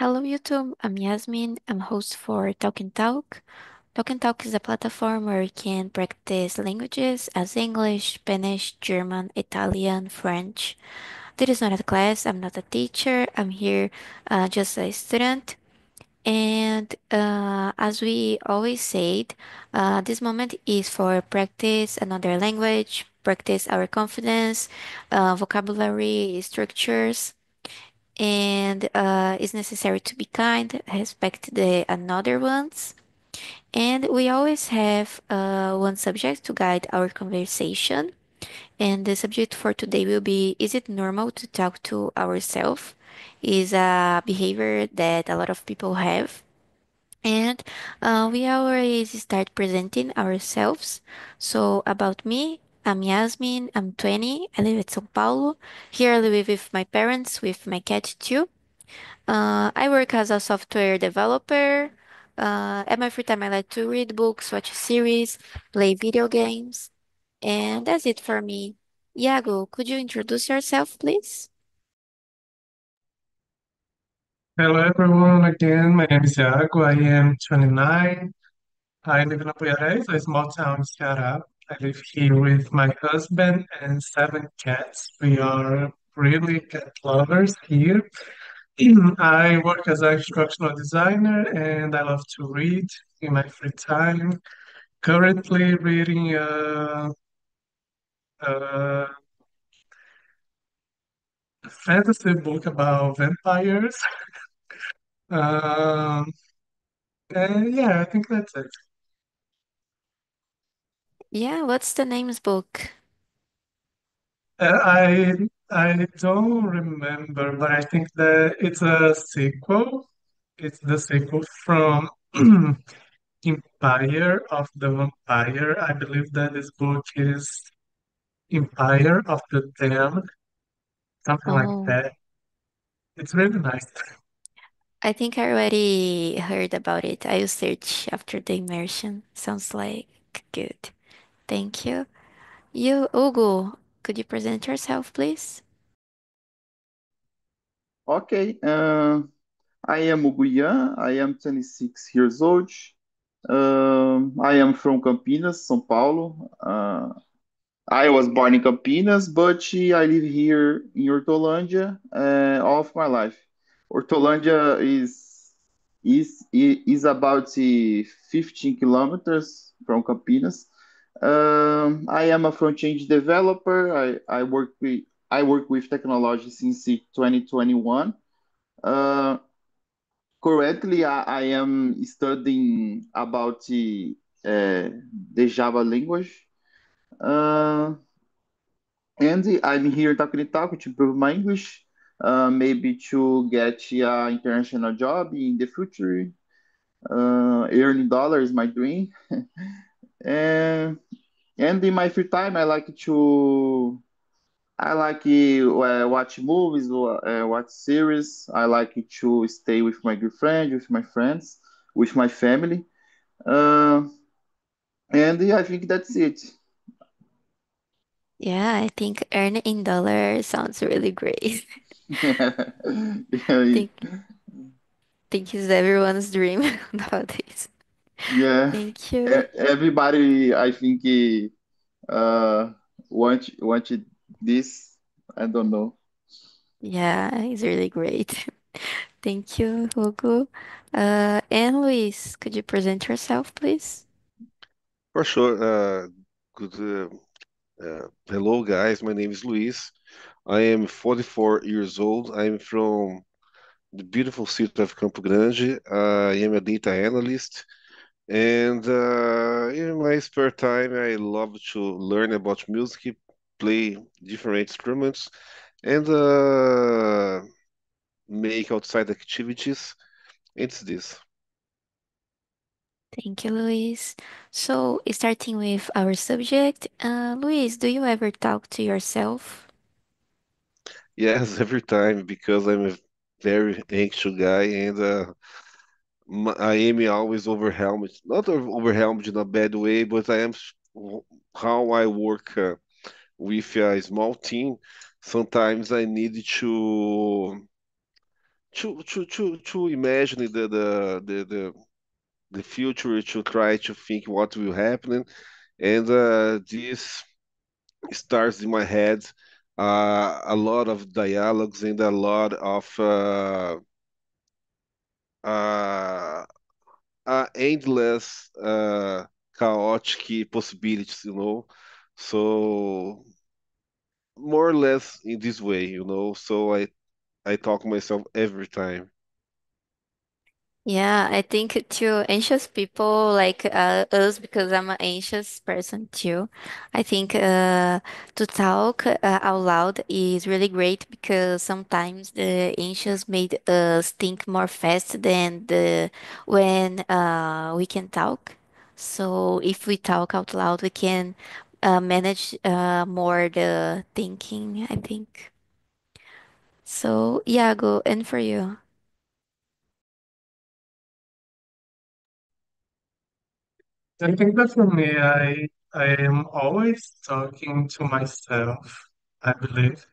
Hello YouTube, I'm Yasmin. I'm host for Talk and Talk. Talk and Talk is a platform where you can practice languages as English, Spanish, German, Italian, French. This is not a class, I'm not a teacher, I'm here just a student. And as we always said, this moment is for practice another language, practice our confidence, vocabulary, structures, and it's necessary to be kind, respect the another ones. And we always have one subject to guide our conversation. And the subject for today will be: is it normal to talk to ourselves? Is a behavior that a lot of people have. And we always start presenting ourselves. So, about me, I'm Yasmin, I'm 20, I live in São Paulo. Here I live with my parents, with my cat too. I work as a software developer. At my free time, I like to read books, watch series, play video games, and that's it for me. Iago, could you introduce yourself, please? Hello everyone, again, my name is Iago, I am 29, I live in Apoiarés, a small town in Ceará. I live here with my husband and 7 cats. We are really cat lovers here. I work as an instructional designer and I love to read in my free time. Currently reading a fantasy book about vampires. Um, and yeah, I think that's it. Yeah, what's the name's book? I don't remember, but I think that it's a sequel. It's the sequel from Empire of the Vampire. I believe that this book is Empire of the Damned, something like Oh, that. It's really nice. I think I already heard about it. I will search after the immersion. Sounds like good. Thank you. You, Hugo, could you present yourself, please? Okay, I am Uguian. I am 26 years old. I am from Campinas, São Paulo. I was born in Campinas, but I live here in Hortolândia all of my life. Hortolândia is about 15 kilometers from Campinas. I am a front-end developer. I work with technology since 2021. Uh, Currently, I am studying about the Java language. Uh, and I'm here talking to talk to improve my English, maybe to get an international job in the future. Earning dollars is my dream. And, and in my free time, I like watch movies, watch series. I like to stay with my girlfriend, with my friends, with my family. Uh, and I think that's it. Yeah, I think earn in dollars sounds really great. Yeah, think think it's everyone's dream nowadays. yeah. Thank you. Everybody, I think, uh, want this. I don't know. Yeah, it's really great. Thank you, Hugo. And Luis, could you present yourself, please? For sure. Good. Hello, guys. My name is Luis. I am 44 years old. I'm from the beautiful city of Campo Grande. I am a data analyst, and in my spare time, I love to learn about music, play different instruments, and make outside activities. It's this. Thank you, Luis. So, starting with our subject, Luis, do you ever talk to yourself? Yes, every time because I'm a very anxious guy and. I am always overwhelmed, not overwhelmed in a bad way, but I am how I work with a small team. Sometimes I need to imagine the future, to try to think what will happen, and this starts in my head a lot of dialogues and a lot of uh, endless chaotic possibilities, so more or less in this way, so I talk myself every time. Yeah, I think to anxious people like us, because I'm an anxious person too, I think to talk out loud is really great because sometimes the anxious made us think more fast than the when we can talk. So if we talk out loud, we can manage more the thinking, I think. So yeah, go and for you. I think that for me, I am always talking to myself, I believe.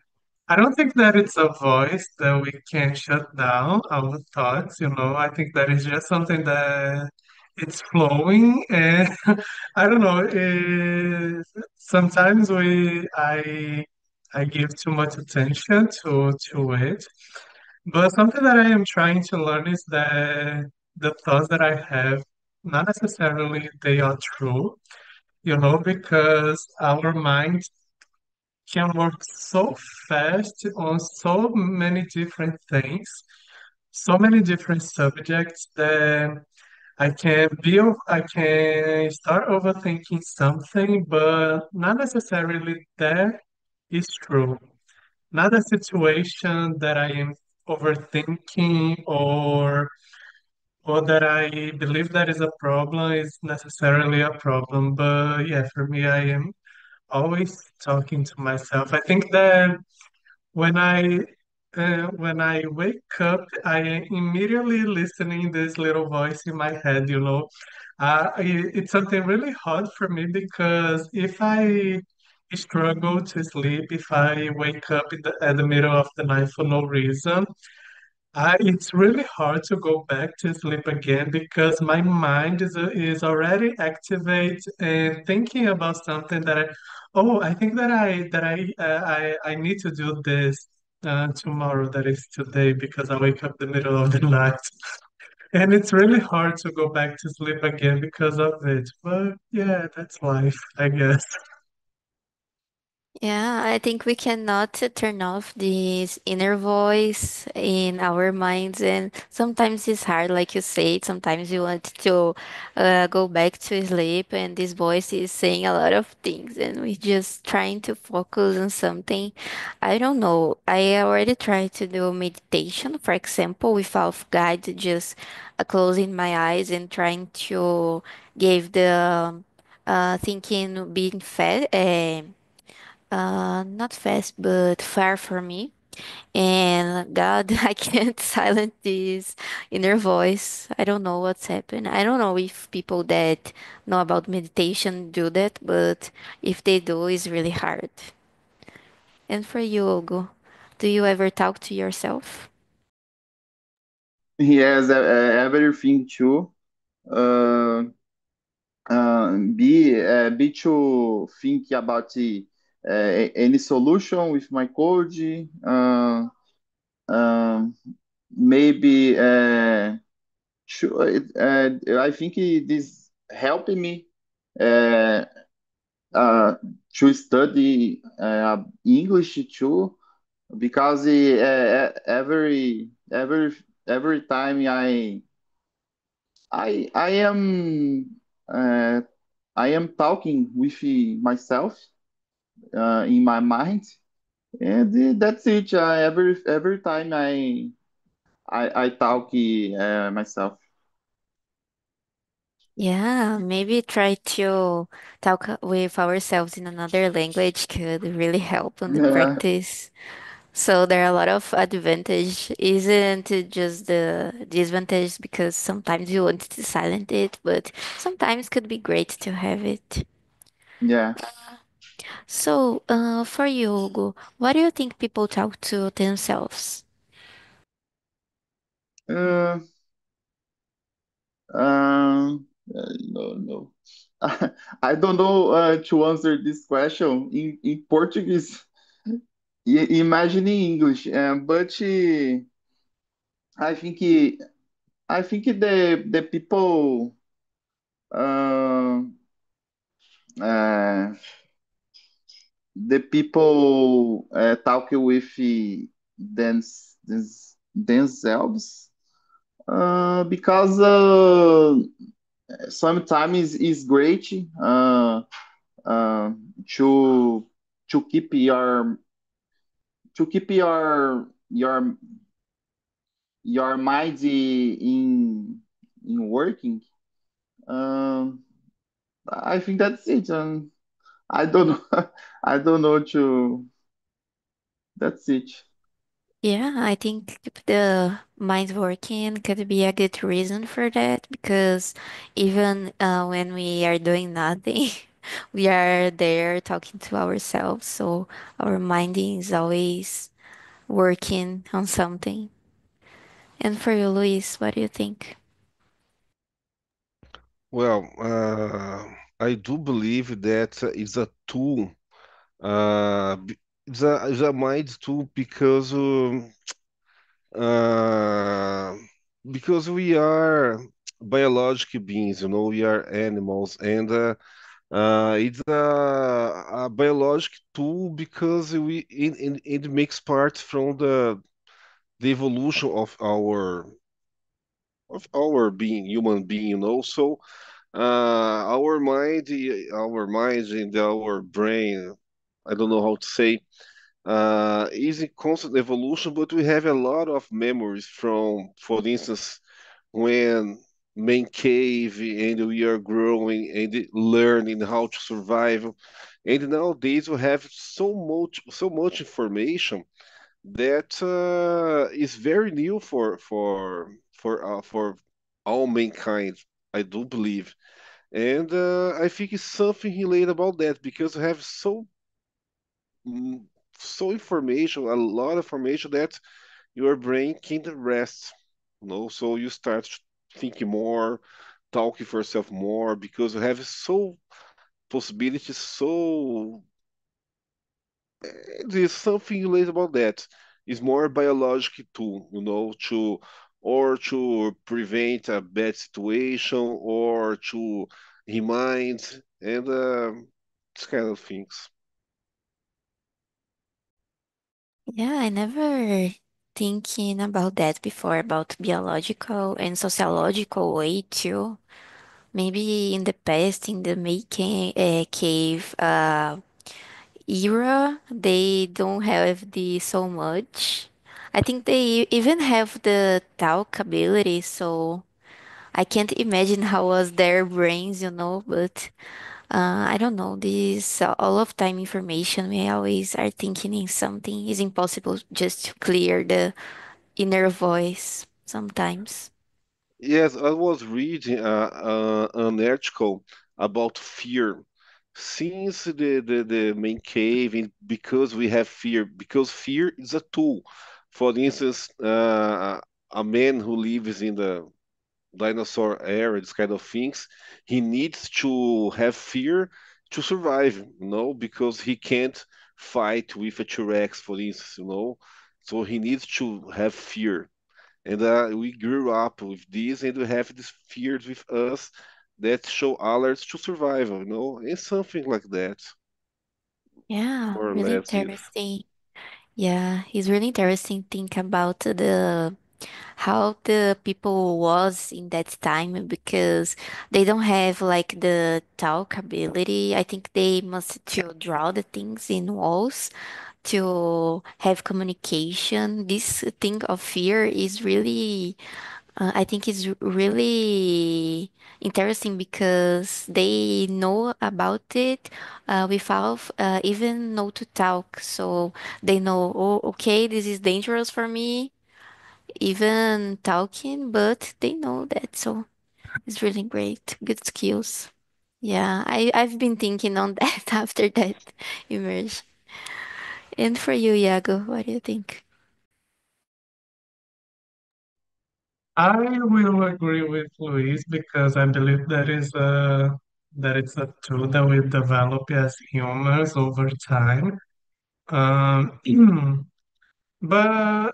I don't think that it's a voice that we can shut down our thoughts, I think that is just something that it's flowing and I don't know, sometimes I give too much attention to it. But something that I am trying to learn is that the thoughts that I have, not necessarily they are true, because our mind can work so fast on so many different things, so many different subjects that I can start overthinking something, but not necessarily that is true. Not a situation that I am overthinking or that I believe that is a problem is necessarily a problem. But yeah, for me, I am always talking to myself. I think that when I wake up, I am immediately listening this little voice in my head. It's something really hard for me because if I struggle to sleep, if I wake up at the middle of the night for no reason, it's really hard to go back to sleep again because my mind is already activated and thinking about something I think I need to do this tomorrow, that is today, because I wake up the middle of the night. And it's really hard to go back to sleep again because of it. But yeah, that's life, I guess. Yeah, I think we cannot turn off this inner voice in our minds, and sometimes it's hard, like you said. Sometimes you want to go back to sleep, and this voice is saying a lot of things, and we're just trying to focus on something. I don't know. I already tried to do meditation, for example, without guide, just closing my eyes and trying to give the thinking being fed. Not fast, but far from me. And God, I can't silence this inner voice. I don't know what's happened. I don't know if people that know about meditation do that, but if they do, it's really hard. And for you, Ogo, do you ever talk to yourself? Yes, everything too. Uh, be to think about any solution with my code. Um, Maybe I think this helping me uh, uh, to study English too, because every time I am uh, I am talking with myself in my mind, and that's it. Every time I talk myself. Yeah, maybe try to talk with ourselves in another language could really help on the practice. So there are a lot of advantage, isn't it just the disadvantage because sometimes you want to silence it, but sometimes could be great to have it. Yeah. So, for you, Hugo, why do you think people talk to themselves? Uh, no, no. I don't know to answer this question in Portuguese. Imagine in English, but I think I think the people uh, uh, talk with themselves because sometimes it's great uh, to to keep your to keep your mind in working. Um, I think that's it. I don't know. I don't know to. That's it. Yeah, I think the mind working could be a good reason for that because even when we are doing nothing, we are there talking to ourselves. So our mind is always working on something. And for you, Luis, what do you think? Well, I do believe that it's a tool. It's a mind tool uh, because we are biological beings, we are animals, and it's a biological tool because it makes part from the evolution of our being, human being, So our mind and our brain, I don't know how to say, is in constant evolution, but we have a lot of memories from, for instance, when main cave and we are growing and learning how to survive. And nowadays we have so much information that is very new for all mankind, I do believe. And I think it's something related about that because we have mm, so information, a lot of information that your brain can't rest. So you start thinking more, talking for yourself more because you have so possibilities. So there's something related about that. It's more biological tool, to prevent a bad situation or to remind and this kind of things. Yeah, I never thinking about that before about biological and sociological way too. Maybe in the past, in the making cave era, they don't have the so much. I think they even have the talk ability, so I can't imagine how was their brains. But I don't know. This all of time information, we always are thinking in something. It's impossible just to clear the inner voice sometimes. Yes, I was reading an article about fear. Since the main cave, and because we have fear, because fear is a tool. For instance, a man who lives in the dinosaur era, this kind of things, he needs to have fear to survive, because he can't fight with a T-Rex, for instance. So he needs to have fear. And we grew up with this, and we have these fears with us that show alerts to survival, and something like that, Yeah, more or really less it. interesting. Yeah, it's really interesting think about the how the people was in that time because they don't have like the talk ability. I think they must to draw the things in walls to have communication. This thing of fear is really I think it's really interesting because they know about it without even know to talk. So they know, oh, okay, this is dangerous for me, even talking, but they know that. So it's really great. Good skills. Yeah, I've been thinking on that after that immersion. And for you, Iago, what do you think? I will agree with Luis because I believe that it's a tool that we develop as humans over time. Um, but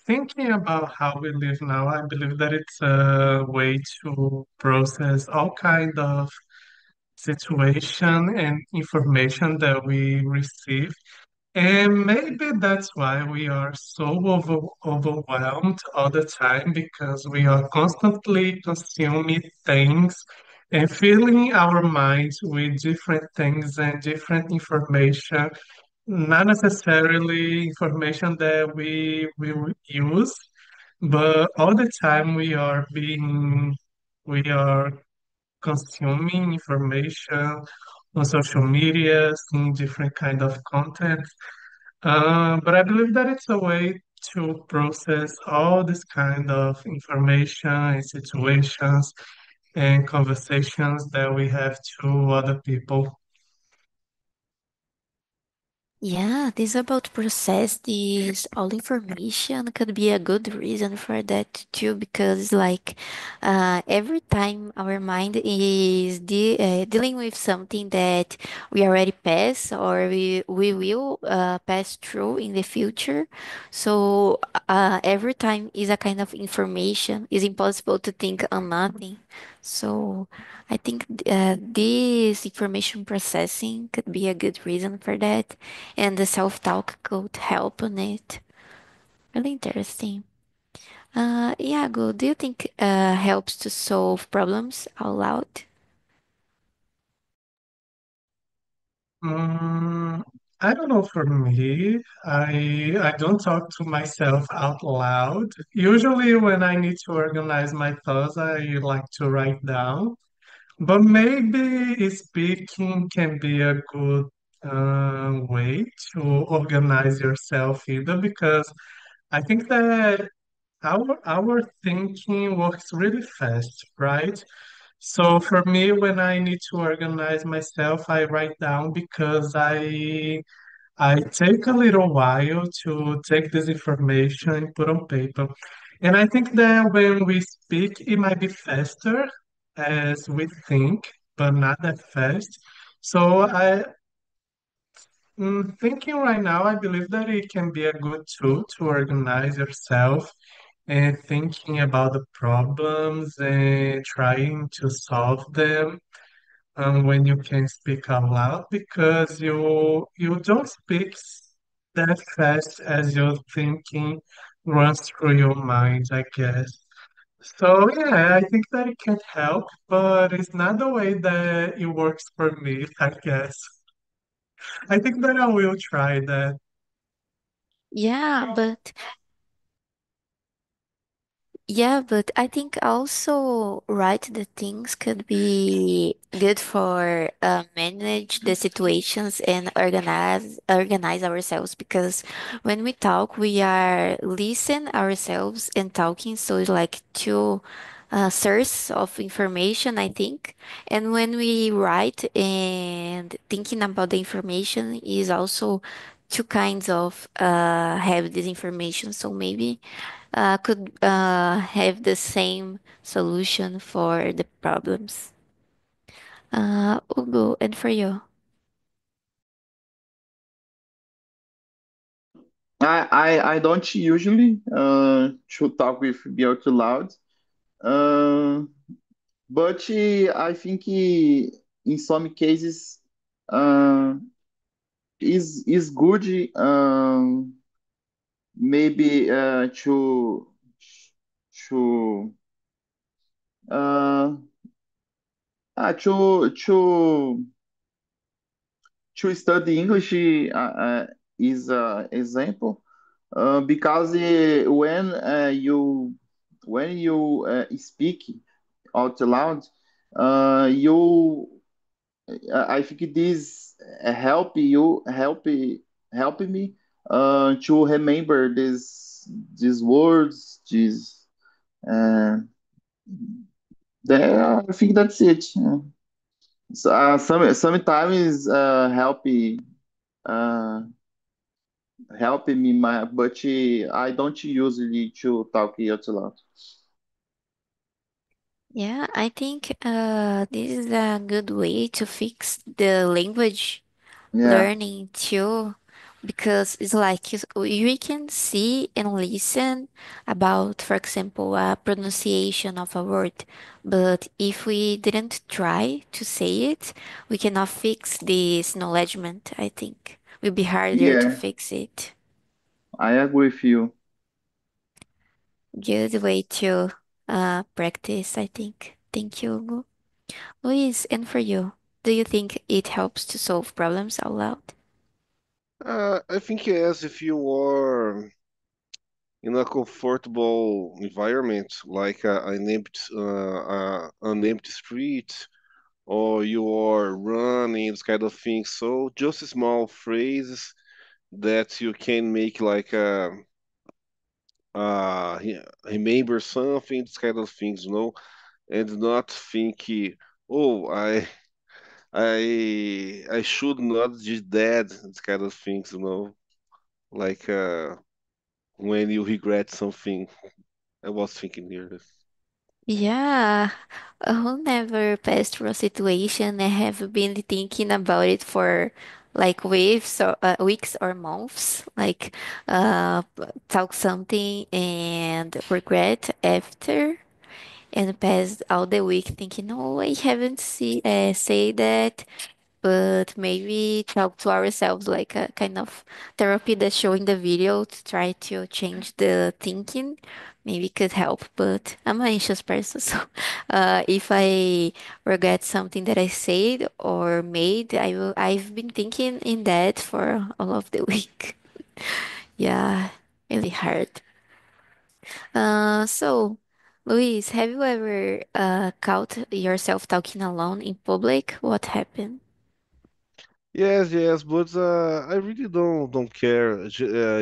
thinking about how we live now, I believe that it's a way to process all kind of situation and information that we receive. And maybe that's why we are so overwhelmed all the time because we are constantly consuming things and filling our minds with different things and different information, not necessarily information that we will use, but all the time we are consuming information on social media, seeing different kind of content. But I believe that it's a way to process all this kind of information and situations and conversations that we have to other people. Yeah, this about process this all information could be a good reason for that too, because like every time our mind is dealing with something that we already passed or we will pass through in the future, so every time is a kind of information. It's impossible to think on nothing. So I think this information processing could be a good reason for that, and the self-talk could help on it. Really interesting. Iago, do you think helps to solve problems out loud? Mm, I don't know for me. I don't talk to myself out loud. Usually when I need to organize my thoughts, I like to write down. But maybe speaking can be a good way to organize yourself either because I think that our thinking works really fast, right? So for me, when I need to organize myself, I write down because I take a little while to take this information and put on paper. And I think that when we speak, it might be faster as we think, but not that fast. So thinking right now, I believe that it can be a good tool to organize yourself and thinking about the problems and trying to solve them when you can speak out loud because you don't speak that fast as your thinking runs through your mind, I guess. So yeah, I think that it can help, but it's not the way that it works for me, I guess. I think that I will try that. Yeah, but Yeah, but I think also write the things could be good for manage the situations and organize ourselves, because when we talk we are listen ourselves and talking, so it's like two source of information, I think. And when we write and thinking about the information is also two kinds of have this information, so maybe could have the same solution for the problems. Ugo, and for you? I don't usually to talk with be out loud. Uh, but I think in some cases uh, is good maybe to uh, to study English is an example because when you speak out loud, you I think this help me to remember these words. These uh, I think that's it. So, sometimes help uh, helping me, but I don't usually to talk out loud. Yeah, I think this is a good way to fix the language Yeah, learning too, because it's like we can see and listen about, for example, a pronunciation of a word, but if we didn't try to say it, we cannot fix this acknowledgement, I think. Will be harder to yeah, fix it. I agree with you. Good way to practice, I think. Thank you, Hugo. Luis, and for you, do you think it helps to solve problems out loud? I think yes, if you are in a comfortable environment, like an empty street, or you are running, this kind of thing. So just small phrases that you can make like remember something, this kind of things, and not think, oh, I should not be dead, this kind of things. Like when you regret something. I was thinking here. Yeah, who never passed through a situation and have been thinking about it for like weeks or months, like talk something and regret after, and pass all the week thinking, no, I haven't say that, but maybe talk to ourselves like a kind of therapy that's showing the video to try to change the thinking maybe could help. But I'm an anxious person, so if I regret something that I said or made, I've been thinking in that for all of the week. Yeah, really hard. So Luis, have you ever caught yourself talking alone in public? What happened? Yes, yes, but I really don't care.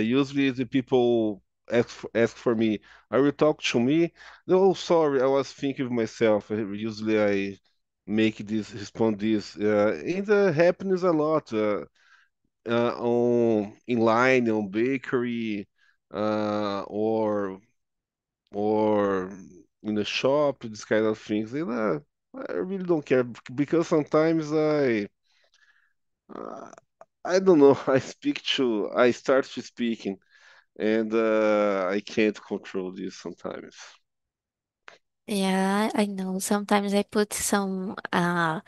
Usually the people ask for me. Are you talk to me? No, sorry, I was thinking of myself. Usually I make this respond this. And happens a lot. On in line on bakery, or in the shop, this kind of things. And I really don't care because sometimes uh, I don't know. I start to speaking, and I can't control this sometimes. Yeah, I know. Sometimes I put some uh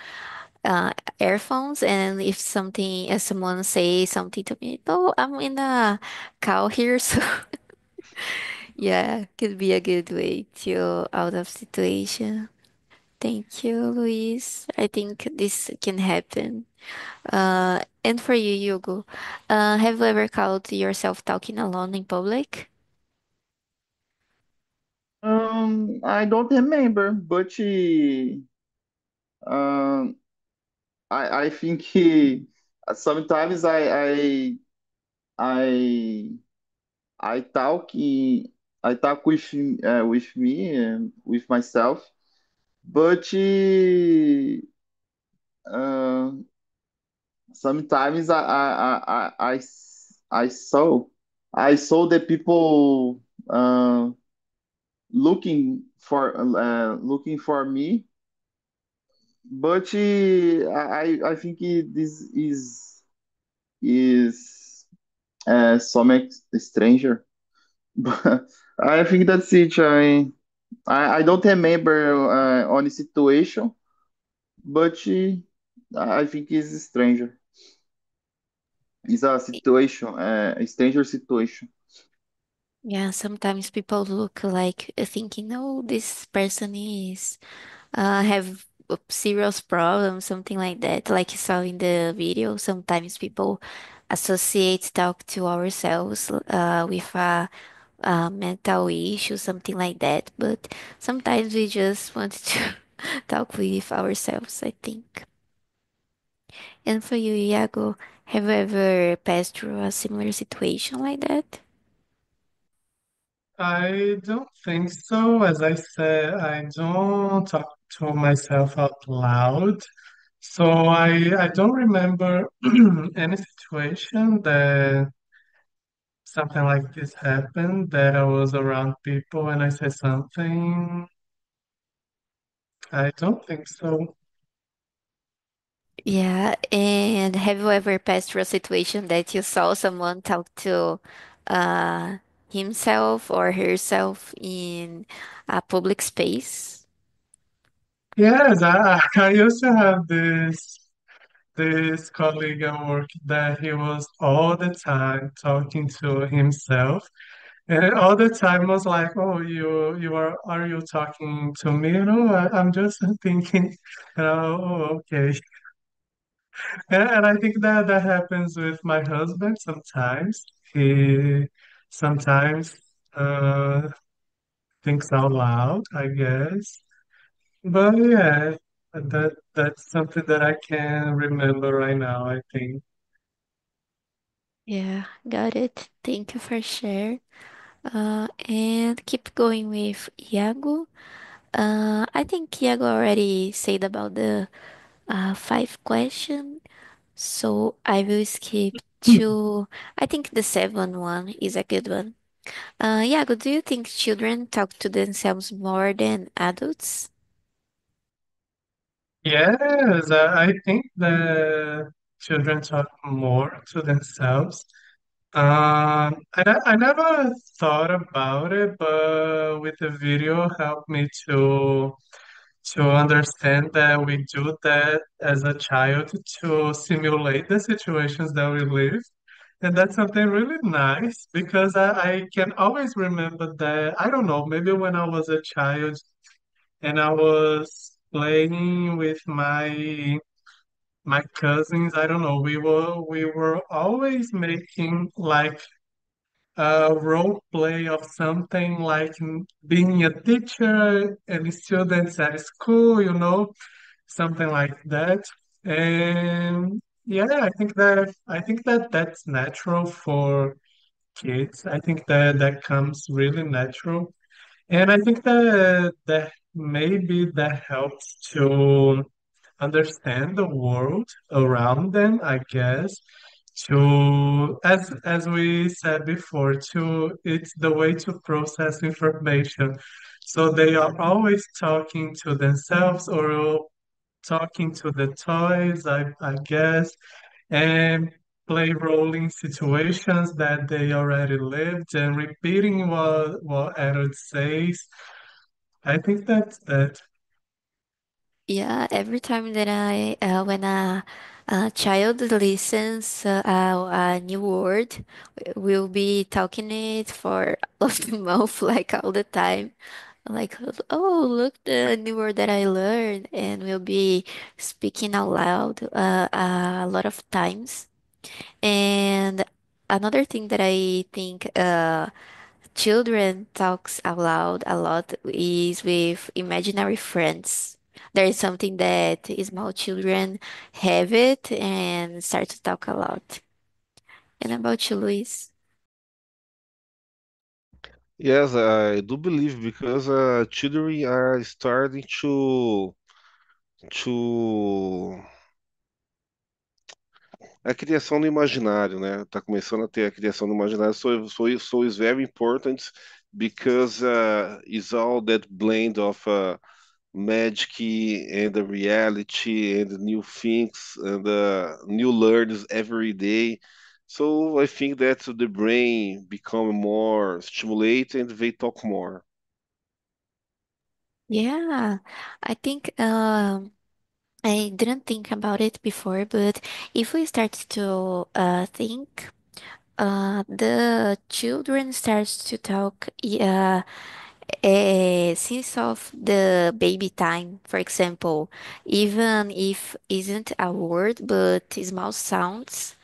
earphones, and if someone say something to me, no, I'm in a call here, so yeah, could be a good way to out of situation. Thank you, Luis. I think this can happen. And for you, Hugo, have you ever caught yourself talking alone in public? I don't remember, but um, I think sometimes I I talk I talk with me and with myself, but uh, sometimes I saw the people uh, looking for me, but I think this is some stranger. But I think that's it. I don't remember on the situation, but I think it's stranger. It's a situation, a stranger situation. Yeah, sometimes people look like thinking, oh, this person is have a serious problem, something like that. Like you saw in the video, sometimes people associate talk to ourselves with a mental issue, something like that. But sometimes we just want to talk with ourselves, I think. And for you, Iago, have you ever passed through a similar situation like that? I don't think so. As I said, I don't talk to myself out loud. So I don't remember any situation that something like this happened, that I was around people and I said something. I don't think so. Yeah, and have you ever passed through a situation that you saw someone talk to uh, himself or herself in a public space? Yes, I used to have this colleague at work that he was all the time talking to himself, and all the time was like, "Oh, are you talking to me? No, I'm just thinking." Oh, okay. And I think that that happens with my husband sometimes. He sometimes uh, thinks out loud, I guess. But yeah, that's something that I can remember right now, I think. Yeah, got it. Thank you for share. And keep going with Iago. I think Iago already said about the five question, so I will skip to. I think the seven one is a good one. Iago, do you think children talk to themselves more than adults? Yes, I think the children talk more to themselves. I never thought about it, but with the video helped me to understand that we do that as a child to simulate the situations that we live. And that's something really nice because I can always remember that, I don't know, maybe when I was a child and I was playing with my cousins, I don't know, we were always making like a role play of something like being a teacher and students at school, something like that. And yeah, I think that that's natural for kids. I think that that comes really natural. And I think that maybe that helps to understand the world around them, I guess. To as we said before, to it's the way to process information. So they are always talking to themselves or talking to the toys, I guess, and play rolling situations that they already lived and repeating what adults says. I think that's that. Yeah, every time that when a child listens a new word, we'll be talking it for of the month, like all the time. Like, oh, look, the new word that I learned, and we'll be speaking out loud a lot of times. And another thing that I think children talks out loud a lot is with imaginary friends. There is something that small children have it and start to talk a lot. And about you, Luis? Yes, I do believe because children are starting to a criação do imaginário, né? Tá começando a ter a criação do imaginário. So is very important because it's all that blend of magic and the reality and the new things and new learns every day. So I think that the brain become more stimulated and they talk more. Yeah, I think I didn't think about it before, but if we start to think, the children starts to talk since of the baby time, for example, even if isn't a word but small sounds,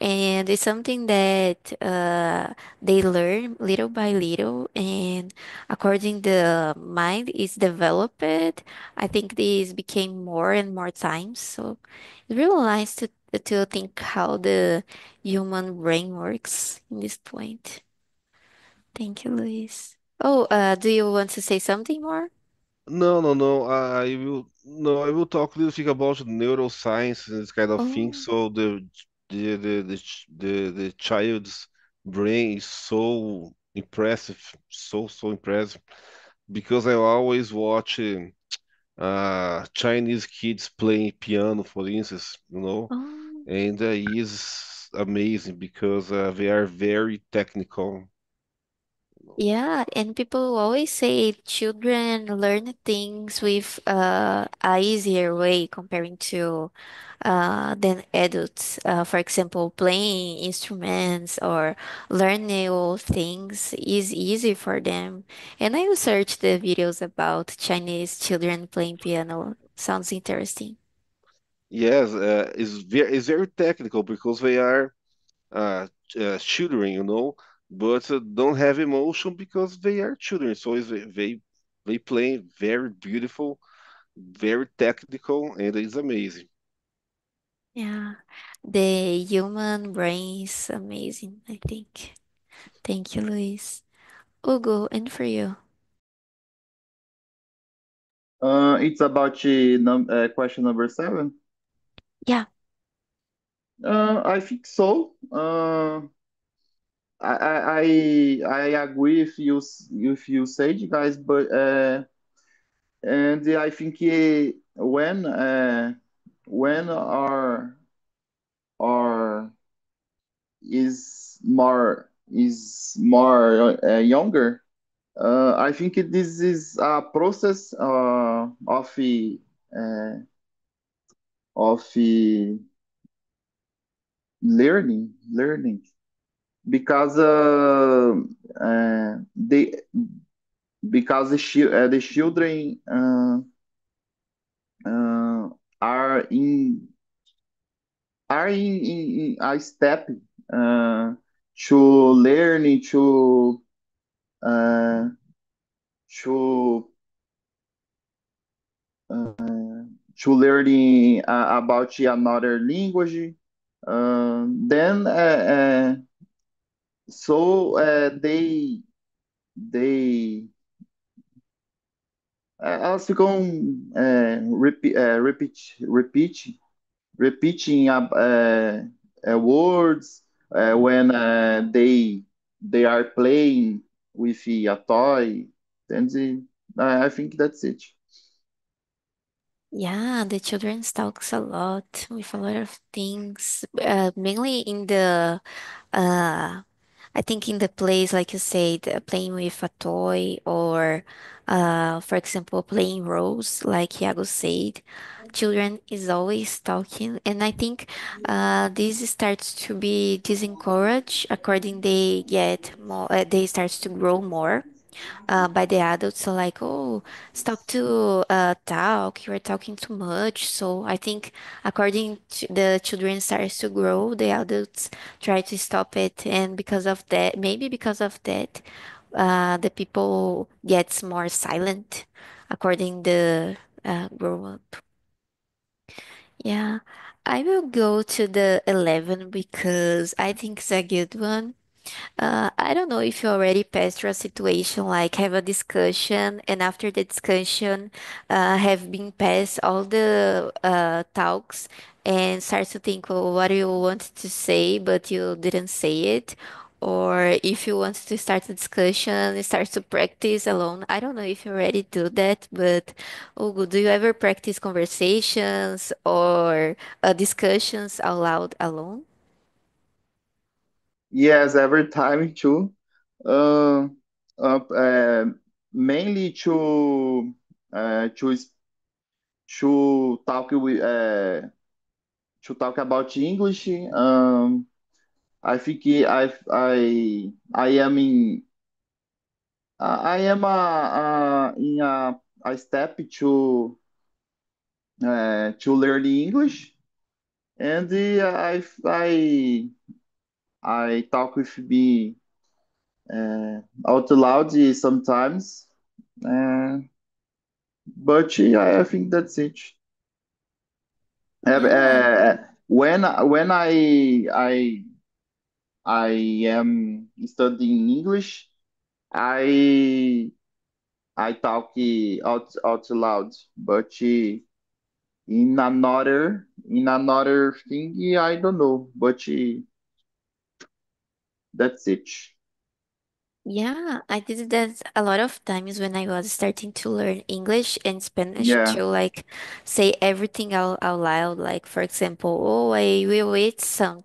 and it's something that they learn little by little, and according the mind is developed, I think this became more and more times. So it's really nice to think how the human brain works in this point. Thank you, Luis. Oh, do you want to say something more? No, no, no. I will no. I will talk a little bit about neuroscience and this kind of thing. Oh, So the child's brain is so impressive, so impressive because I always watch Chinese kids playing piano, for instance, Oh. and it's amazing because they are very technical. Yeah, and people always say children learn things with a easier way comparing to than adults. For example, playing instruments or learn new things is easy for them. And I will search the videos about Chinese children playing piano. Sounds interesting. Yes, it's very technical because they are children, but don't have emotion because they are children. So they play very beautiful, very technical, and it's amazing. Yeah, the human brain is amazing, I think. Thank you, Luis. Ugo, and for you. It's about question number 7. Yeah. I think so. I agree with you said, guys, but and I think when our is more younger, I think this is a process of learning because they because the children uh, are in in a step uh, to learning uh, to to learning about another language. Then so they elas ficam repeating words when they are playing with a toy. And I think that's it. Yeah, the children's talks a lot with a lot of things, mainly in uh, I think in the plays, like you said, playing with a toy or, for example, playing roles, like Iago said. Children is always talking, and I think this starts to be disencouraged according they get more, they starts to grow more by the adults. So like, oh, stop to talk. You are talking too much. So I think according to the children starts to grow, the adults try to stop it, and because of that, maybe because of that, the people gets more silent according the grow up. Yeah, I will go to the 11 because I think it's a good one. I don't know if you already passed through a situation like have a discussion, and after the discussion, have been passed all the talks and start to think, well, what you wanted to say, but you didn't say it. Or if you want to start a discussion, start to practice alone. I don't know if you already do that, but Hugo, do you ever practice conversations or discussions out loud alone? Yes, every time too. Uh, Mainly to talk with to talk about English. I think I am I am in a step to learn English, and I talk with me out loud sometimes. Uh, but I think that's it. Yeah. When I am studying English, I I talk out loud, but in another thing, I don't know. But That's it. Yeah, I did that a lot of times when I was starting to learn English and Spanish Yeah. to like say everything out loud. Like for example, oh, I will eat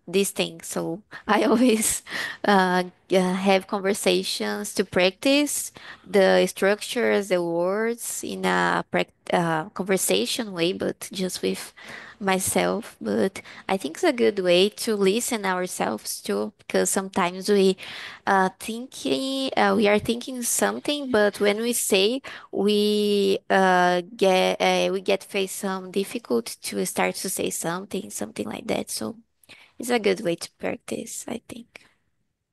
this thing. So I always have conversations to practice the structures, the words in a conversation way, but just with myself. But I think it's a good way to listen ourselves too, because sometimes we are thinking something, but when we say we get face some difficult to start to say something like that. So it's a good way to practice, I think.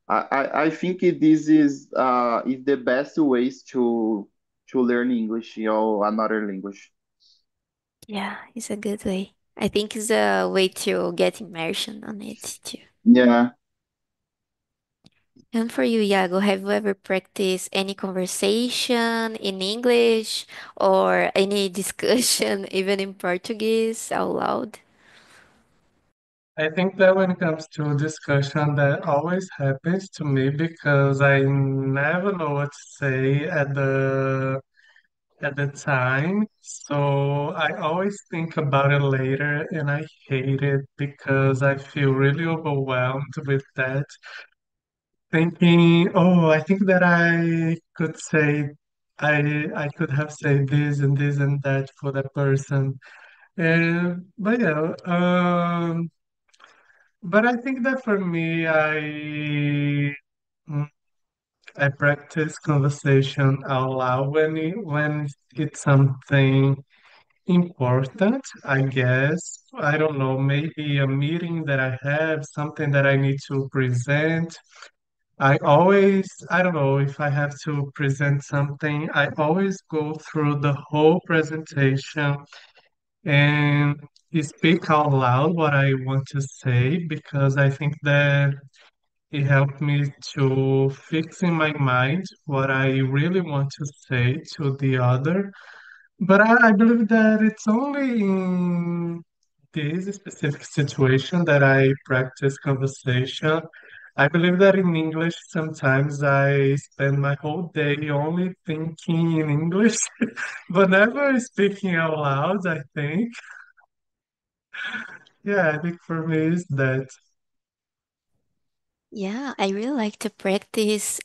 I think this is the best ways to learn English or another language. Yeah, it's a good way. I think it's a way to get immersion on it too. Yeah. And for you, Iago, have you ever practiced any conversation in English or any discussion, even in Portuguese, out loud? I think that when it comes to discussion, that always happens to me because I never know what to say at the time. So I always think about it later and I hate it because I feel really overwhelmed with that. Thinking, oh, I think that I could say I could have said this and that for that person. But yeah, but I think that for me, mm, I practice conversation out loud when it's something important, I guess. I don't know, maybe a meeting that I have, something that I need to present. I don't know if I have to present something, I always go through the whole presentation and speak out loud what I want to say because I think that it helped me to fix in my mind what I really want to say to the other. But I believe that it's only in this specific situation that I practice conversation. I believe that in English, sometimes I spend my whole day only thinking in English, but never speaking out loud, I think. Yeah, I think for me is that. Yeah, I really like to practice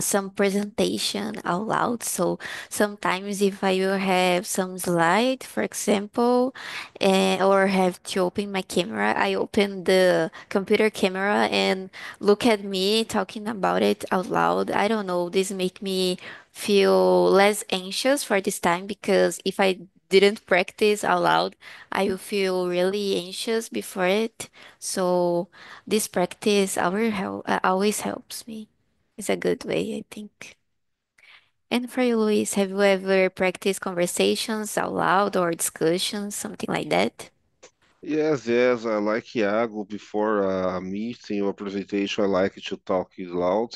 some presentation out loud. So sometimes if I will have some slide, for example, or have to open my camera, I open the computer camera and look at me talking about it out loud. I don't know, this make me feel less anxious for this time because if I didn't practice out loud, I will feel really anxious before it. So this practice always helps me. It's a good way, I think. And for you, Luis, have you ever practiced conversations out loud or discussions, something like that? Yes, yes, I like Iago before a meeting or presentation. I like to talk it loud,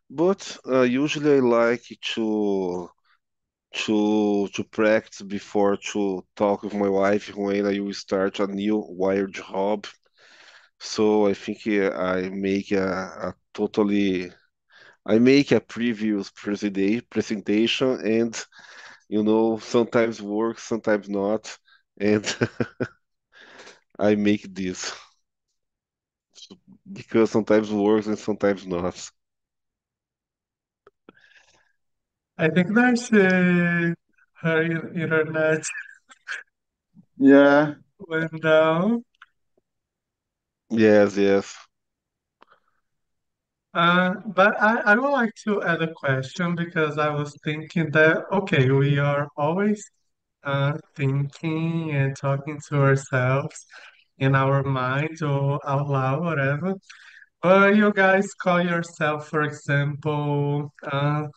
but usually I like to practice before to talk with my wife when I will start a new wire job. So I think I make a previous presentation and sometimes works, sometimes not, and I make this because sometimes works and sometimes not. I think that her internet Yeah. went down. Yes, yes. But I would like to add a question because I was thinking that, okay, we are always thinking and talking to ourselves in our minds or out loud, whatever. But you guys call yourself, for example,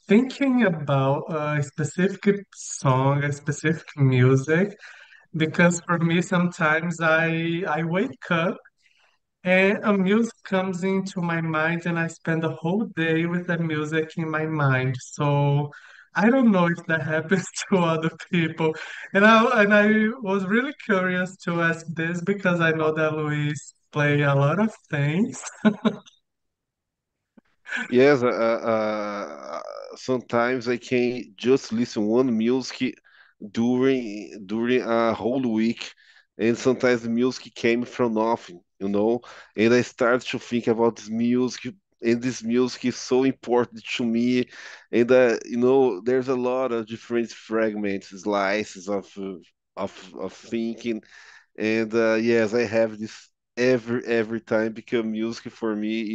thinking about a specific song, a specific music, because for me, sometimes I wake up and a music comes into my mind, and I spend the whole day with that music in my mind. So I don't know if that happens to other people. And I was really curious to ask this because I know that Luis play a lot of things. Yes, sometimes I can just listen one music during a whole week, and sometimes the music came from nothing, and I start to think about this music, and this music is so important to me, and there's a lot of different fragments, slices of thinking, and yes, I have this every time because music for me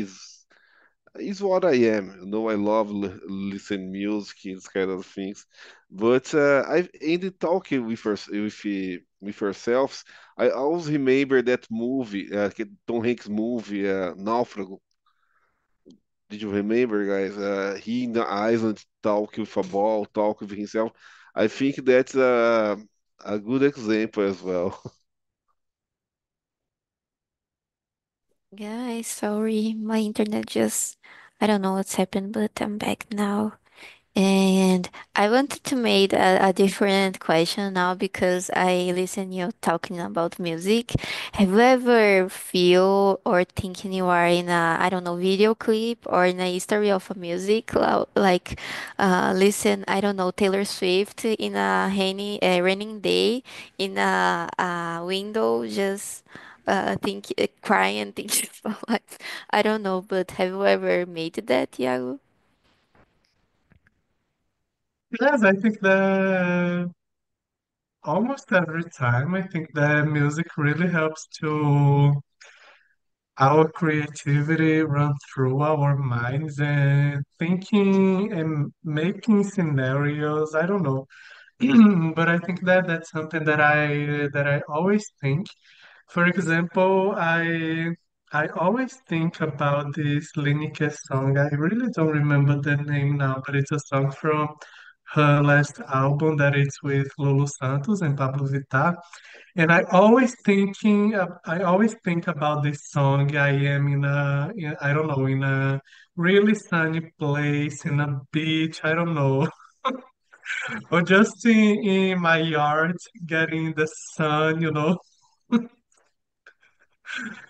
is what I am. I love listen music, these kind of things. But I in the talking with ourselves, I always remember that movie, Tom Hanks movie, Náufrago. Did you remember, guys? He in the island talk with a ball, talk with himself. I think that's a good example as well. Guys, sorry, my internet just, I don't know what's happened, but I'm back now. And I wanted to make a different question now because I listen you talking about music. Have you ever feel or thinking you are in a, I don't know, video clip or in a history of a music, like listen, I don't know, Taylor Swift in a raining day in a window, just think, crying, thinking about life. I don't know, but have you ever made that, Thiago? Yes, I think that almost every time, I think that music really helps to our creativity run through our minds and thinking and making scenarios. I don't know. But I think that that's something that I always think. For example, I always think about this Lineker song. I really don't remember the name now, but it's a song from her last album that it's with Lulu Santos and Pablo Vittar. And I always think about this song. I am I don't know, in a really sunny place, in a beach, I don't know, or just in my yard, getting the sun.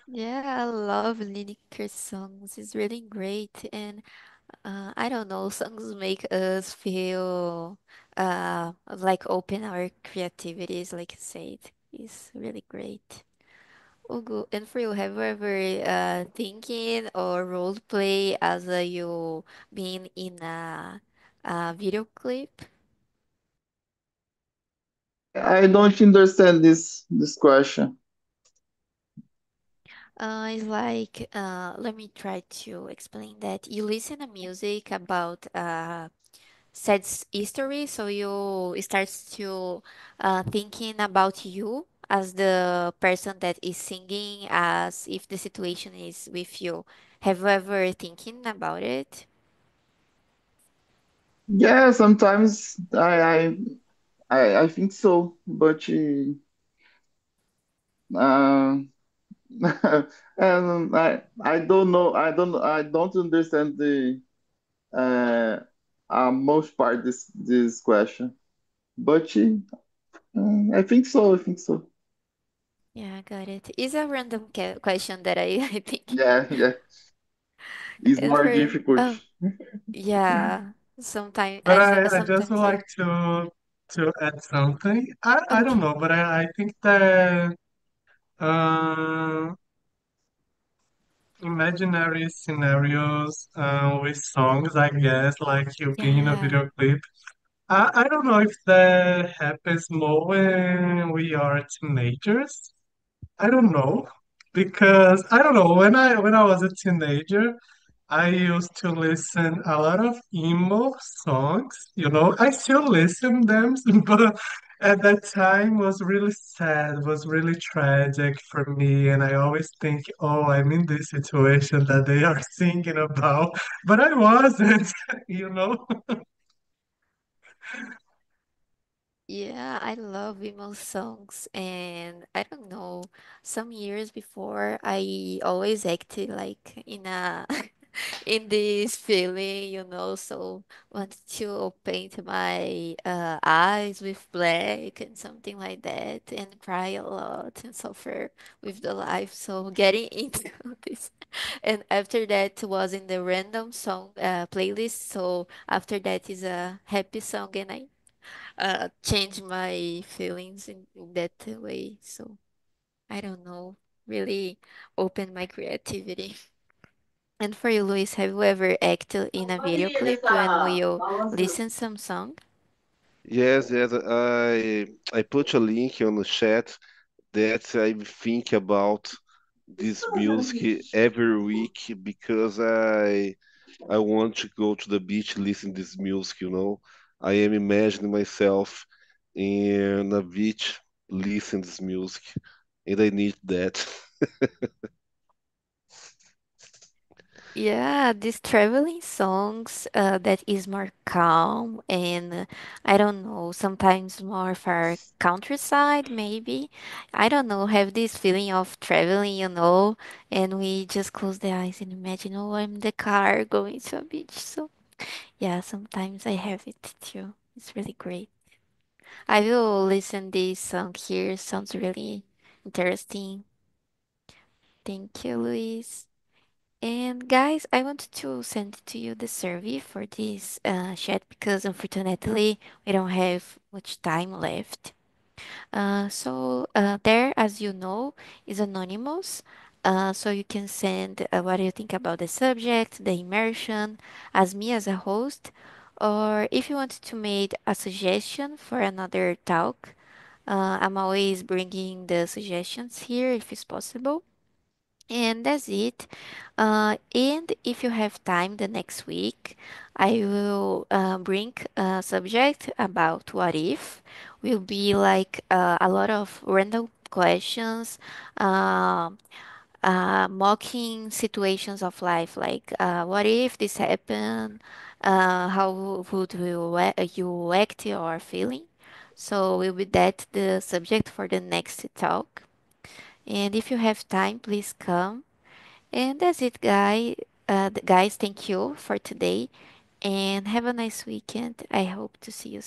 Yeah, I love Lineker songs. It's really great, and I don't know, songs make us feel like open our creativities, like you said. It's really great. Ugo, and for you, have you ever thinking or role play as you being in a video clip? I don't understand this question. It's like let me try to explain that. You listen to music about sad history, so you starts to thinking about you as the person that is singing, as if the situation is with you. Have you ever thinking about it? Yeah, sometimes I think so, but uh, and I don't know. I don't understand the uh, most part this question. But I think so. I think so. Yeah, I got it. It's a random question that I I think. Yeah, yeah. It's And more for difficult. oh yeah, sometimes But I just would sometimes like to add something. I don't okay. know, but I think that uh, imaginary scenarios with songs, I guess, like you being in a Yeah. video clip. I don't know if that happens more when we are teenagers. I don't know because I don't know when I was a teenager, I used to listen a lot of emo songs. I still listen them, but at that time was really sad, was really tragic for me, and I always think, oh, I'm in this situation that they are singing about, but I wasn't, you know. Yeah, I love emo songs, and I don't know, some years before I always acted like in a in this feeling, so wanted to paint my eyes with black and something like that and cry a lot and suffer with the life. So getting into this. And after that was in the random song playlist. So after that is a happy song and I change my feelings in that way. So I don't know, really open my creativity. And for you, Luis, have you ever acted in a video clip when you listen some song? Yes, yes. I put a link on the chat that I think about this music every week because I want to go to the beach, listen this music, you know. I am imagining myself in a beach, listen this music, and I need that. Yeah, these traveling songs that is more calm and I don't know, sometimes more for countryside maybe. I don't know, have this feeling of traveling, and we just close the eyes and imagine, oh, I'm in the car going to a beach. So yeah, sometimes I have it too. It's really great. I will listen this song here. Sounds really interesting. Thank you, Luis. And guys, I wanted to send to you the survey for this chat because unfortunately we don't have much time left. There, as you know, is anonymous. So you can send what you think about the subject, the immersion, as me as a host, or if you want to make a suggestion for another talk. I'm always bringing the suggestions here if it's possible. And that's it. And if you have time the next week, I will bring a subject about what if. Will be like a lot of random questions, mocking situations of life, like what if this happened? How would you act or feeling? So will be that the subject for the next talk. And if you have time, please come. And that's it, guys. Thank you for today and have a nice weekend. I hope to see you